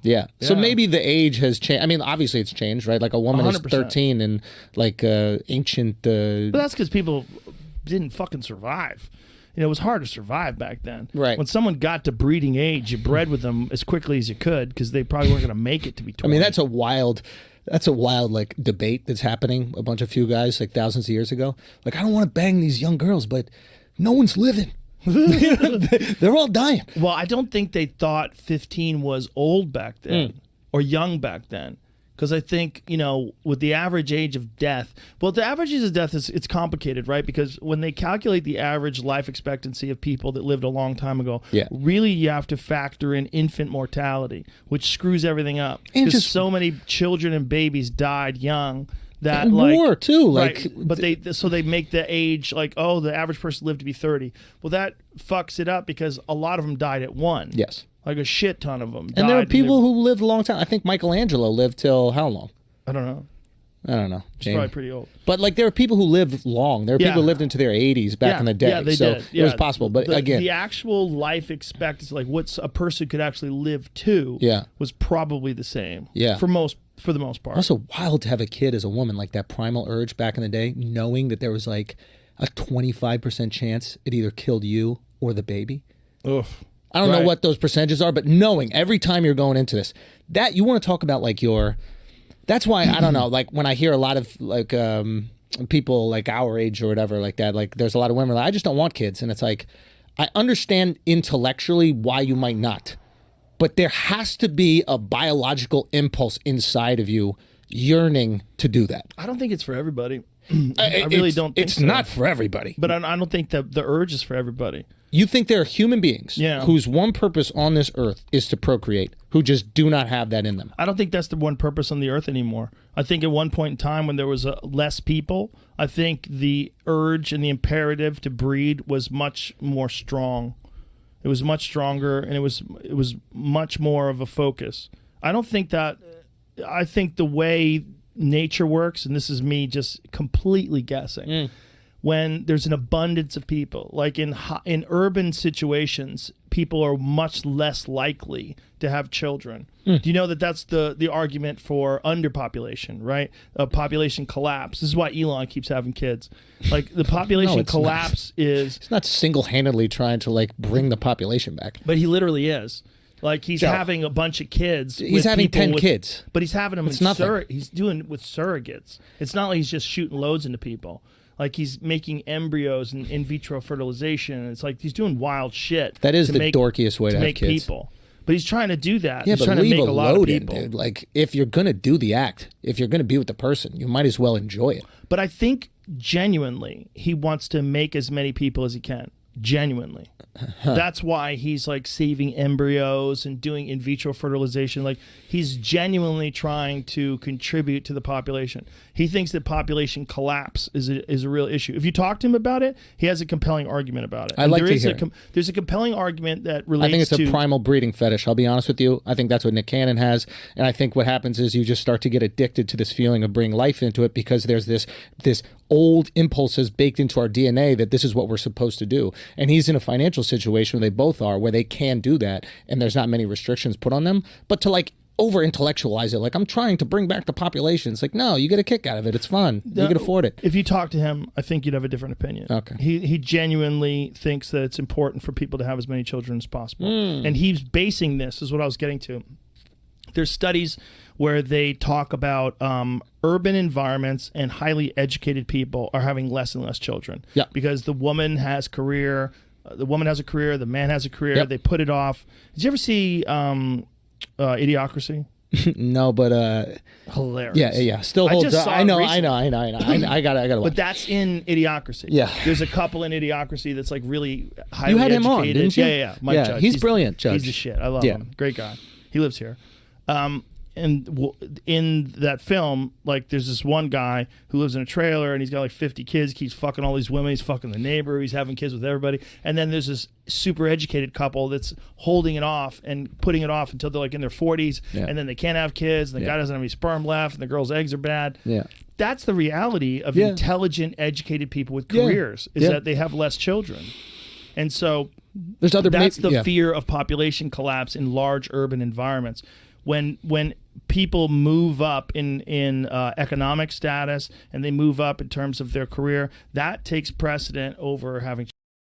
Yeah. So maybe the age has changed. I mean, obviously it's changed, right? Like a woman 100%. Is 13 and like ancient. But that's because people didn't fucking survive. You know, it was hard to survive back then. Right. When someone got to breeding age, you bred with them as quickly as you could because they probably weren't going to make it to be 20. I mean, that's a wild like debate that's happening. A few guys like thousands of years ago. Like, I don't want to bang these young girls, but no one's living. They're all dying. Well, I don't think they thought 15 was old back then or young back then. Because I think, you know, with the average age of death, well, the average age of death it's complicated, right? Because when they calculate the average life expectancy of people that lived a long time ago, really you have to factor in infant mortality, which screws everything up. Because so many children and babies died young. That and like more too, like, right, but they make the age like, oh, the average person lived to be 30. Well, that fucks it up because a lot of them died at 1. Yes. Like a shit ton of them. And there are people who lived a long time. I think Michelangelo lived till how long? I don't know. He's probably pretty old. But like there are people who lived long. There are people who lived into their 80s back in the day. Yeah, they did. It was possible. But again, the actual life expectancy, like what a person could actually live to, was probably the same. Yeah. For the most part. Also wild to have a kid as a woman, like that primal urge back in the day, knowing that there was like a 25% chance it either killed you or the baby. Ugh. I don't know what those percentages are, but knowing every time you're going into this, that you want to talk about like that's why, I don't know, like when I hear a lot of like people like our age or whatever like that, like there's a lot of women like, I just don't want kids. And it's like, I understand intellectually why you might not, but there has to be a biological impulse inside of you yearning to do that. I don't think it's for everybody. I really don't think it's not for everybody. But I don't think that the urge is for everybody. You think there are human beings whose one purpose on this earth is to procreate, who just do not have that in them? I don't think that's the one purpose on the earth anymore. I think at one point in time when there was less people, I think the urge and the imperative to breed was much more strong. It was much stronger, and it was much more of a focus. I don't think that. I think the way nature works, and this is me just completely guessing, when there's an abundance of people, like in urban situations, people are much less likely to have children. Do you know that that's the argument for underpopulation, right? Population collapse. This is why Elon keeps having kids. Like the population collapse is... It's not single-handedly trying to like bring the population back. But he literally is. Like he's having a bunch of kids. He's having 10 kids. But he's having them he's doing with surrogates. It's not like he's just shooting loads into people. Like he's making embryos and in vitro fertilization. And it's like he's doing wild shit. That is the dorkiest way to have kids. People. But he's trying to do that. Yeah, he's but trying to leave make a lot of in, people. dude. Like if you're gonna do the act, if you're gonna be with the person, you might as well enjoy it. But I think genuinely he wants to make as many people as he can. Genuinely. That's why he's like saving embryos and doing in vitro fertilization. Like he's genuinely trying to contribute to the population. He thinks that population collapse is a real issue. If you talk to him about it, he has a compelling argument about it. I like to hear. There's a compelling argument that relates to... I think it's a primal breeding fetish. I'll be honest with you. I think that's what Nick Cannon has. And I think what happens is you just start to get addicted to this feeling of bringing life into it because there's this old impulses baked into our DNA that this is what we're supposed to do. And he's in a financial situation where they both are, where they can do that and there's not many restrictions put on them. But to like over-intellectualize it, like I'm trying to bring back the population. It's like, no, you get a kick out of it. It's fun. You can afford it. If you talk to him, I think you'd have a different opinion. Okay. He genuinely thinks that it's important for people to have as many children as possible. And he's basing this, is what I was getting to. There's studies where they talk about urban environments and highly educated people are having less and less children. Yeah. Because the woman has a career, the man has a career, Yep. they put it off. Did you ever see Idiocracy? No, but hilarious. Yeah. Still holds up. I know. I gotta watch. But that's in Idiocracy. Yeah. There's a couple in Idiocracy that's like really highly educated. You had him on, didn't you? Yeah. Mike Judge. He's brilliant, Judge. He's the shit. I love him. Great guy. He lives here. And in that film, like, there's this one guy who lives in a trailer, and he's got like 50 kids. Keeps fucking all these women. He's fucking the neighbor. He's having kids with everybody. And then there's this super educated couple that's holding it off and putting it off until they're like in their 40s, and then they can't have kids. And the guy doesn't have any sperm left, and the girl's eggs are bad. Yeah, that's the reality of intelligent, educated people with careers is that they have less children, and so that's the fear of population collapse in large urban environments. when people move up in economic status and they move up in terms of their career, that takes precedent over having